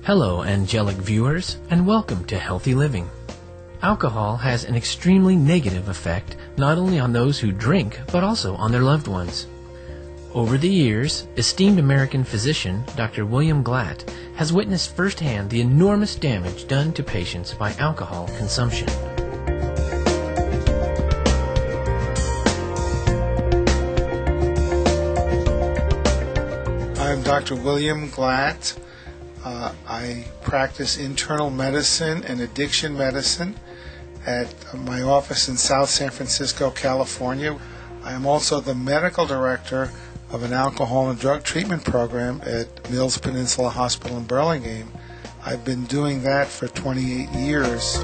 Hello, angelic viewers, and welcome to Healthy Living. Alcohol has an extremely negative effect not only on those who drink, but also on their loved ones. Over the years, esteemed American physician Dr. William Glatt has witnessed firsthand the enormous damage done to patients by alcohol consumption. I'm Dr. William Glatt. I practice internal medicine and addiction medicine at my office in South San Francisco, California. I am also the medical director of an alcohol and drug treatment program at Mills Peninsula Hospital in Burlingame. I've been doing that for 28 years.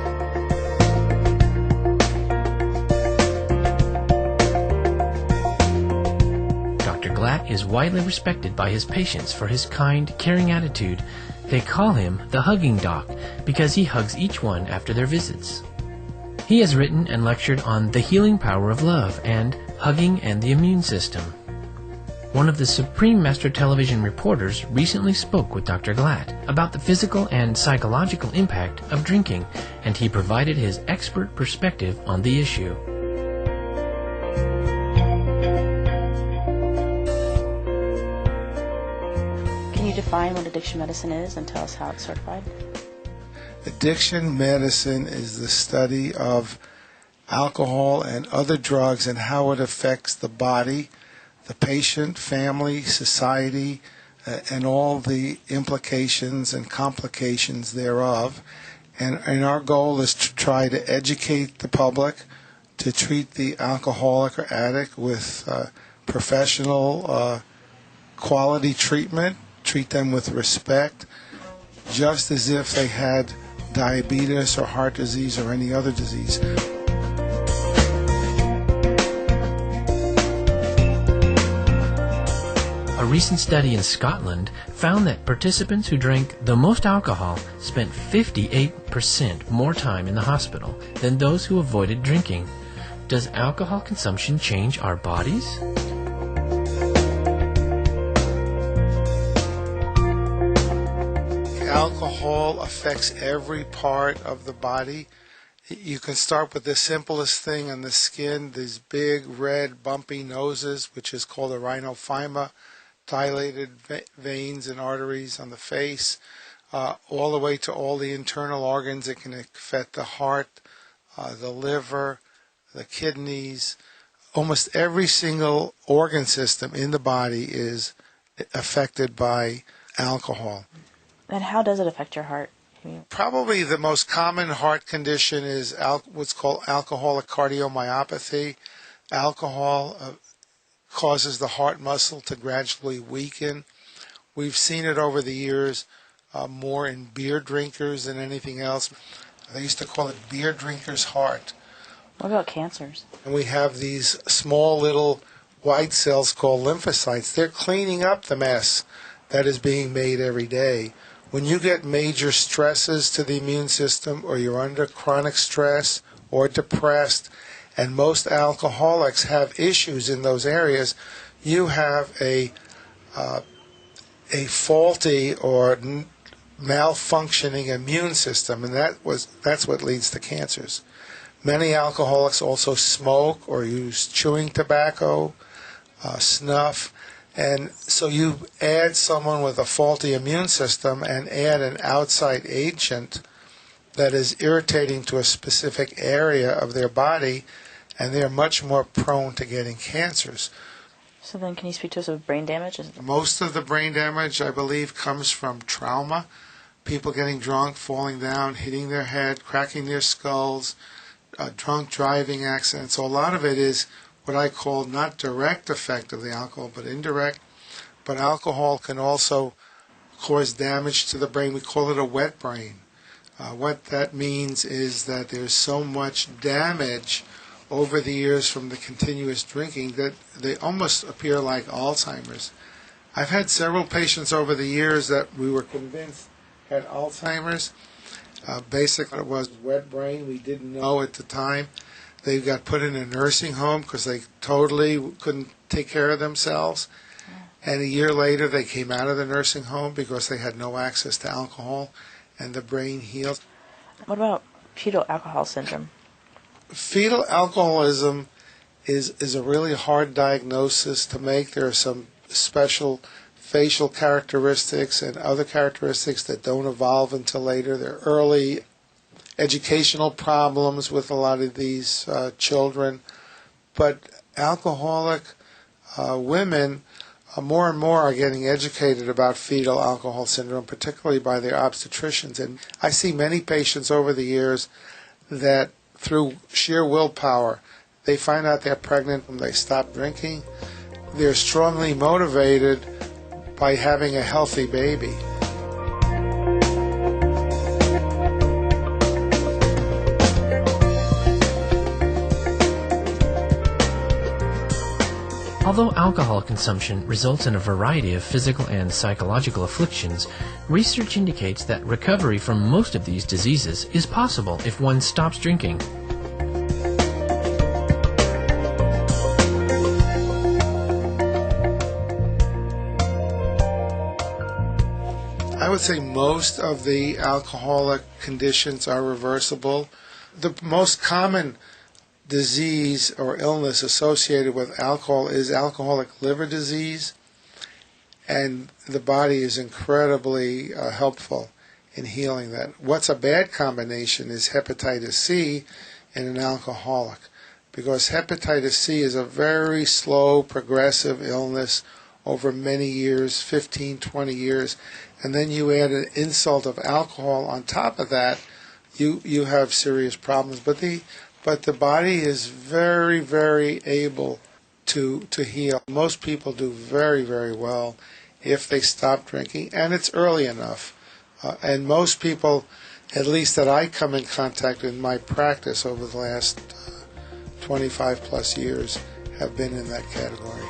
Dr. Glatt is widely respected by his patients for his kind, caring attitude. They call him the hugging doc because he hugs each one after their visits. He has written and lectured on the healing power of love and hugging and the immune system. One of the Supreme Master television reporters recently spoke with Dr. Glatt about the physical and psychological impact of drinking, and he provided his expert perspective on the issue. Can you define what addiction medicine is and tell us how it's certified? Addiction medicine is the study of alcohol and other drugs and how it affects the body, the patient, family, society, and all the implications and complications thereof. And our goal is to try to educate the public, to treat the alcoholic or addict with professional quality treatment, treat them with respect, just as if they had diabetes or heart disease or any other disease. A recent study in Scotland found that participants who drank the most alcohol spent 58% more time in the hospital than those who avoided drinking. Does alcohol consumption change our bodies? Alcohol affects every part of the body. You can start with the simplest thing on the skin, these big red bumpy noses, which is called a rhinophyma, dilated veins and arteries on the face, all the way to all the internal organs. It can affect the heart, the liver, the kidneys. Almost every single organ system in the body is affected by alcohol. And how does it affect your heart? Probably the most common heart condition is what's called alcoholic cardiomyopathy. Alcohol causes the heart muscle to gradually weaken. We've seen it over the years more in beer drinkers than anything else. They used to call it beer drinker's heart. What about cancers? And we have these small little white cells called lymphocytes. They're cleaning up the mess that is being made every day. When you get major stresses to the immune system, or you're under chronic stress or depressed, and most alcoholics have issues in those areas, you have a faulty or malfunctioning immune system, and that's what leads to cancers. Many alcoholics also smoke or use chewing tobacco, snuff. And so you add someone with a faulty immune system and add an outside agent that is irritating to a specific area of their body, and they're much more prone to getting cancers. So then can you speak to us of brain damage? Most of the brain damage, I believe, comes from trauma. People getting drunk, falling down, hitting their head, cracking their skulls, drunk driving accidents. So a lot of it is what I call not direct effect of the alcohol, but indirect. But alcohol can also cause damage to the brain. We call it a wet brain. What that means is that there's so much damage over the years from the continuous drinking that they almost appear like Alzheimer's. I've had several patients over the years that we were convinced had Alzheimer's. Basically, it was wet brain. We didn't know at the time. They got put in a nursing home because they totally couldn't take care of themselves. And a year later, they came out of the nursing home because they had no access to alcohol, and the brain healed. What about fetal alcohol syndrome? Fetal alcoholism is a really hard diagnosis to make. There are some special facial characteristics and other characteristics that don't evolve until later. There are early educational problems with a lot of these children. But alcoholic women more and more are getting educated about fetal alcohol syndrome, particularly by their obstetricians. And I see many patients over the years that through sheer willpower, they find out they're pregnant and they stop drinking. They're strongly motivated by having a healthy baby. Although alcohol consumption results in a variety of physical and psychological afflictions, research indicates that recovery from most of these diseases is possible if one stops drinking. I would say most of the alcoholic conditions are reversible. The most common disease or illness associated with alcohol is alcoholic liver disease, and the body is incredibly helpful in healing that. What's a bad combination is hepatitis C in an alcoholic, because hepatitis C is a very slow, progressive illness over many years, 15, 20 years, and then you add an insult of alcohol on top of that, you have serious problems. But the body is very, very able to heal. Most people do very, very well if they stop drinking, and it's early enough. And most people, at least that I come in contact in my practice over the last 25 plus years, have been in that category.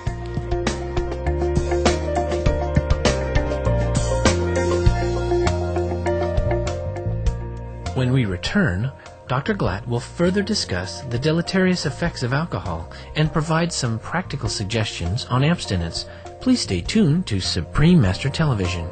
When we return, Dr. Glatt will further discuss the deleterious effects of alcohol and provide some practical suggestions on abstinence. Please stay tuned to Supreme Master Television.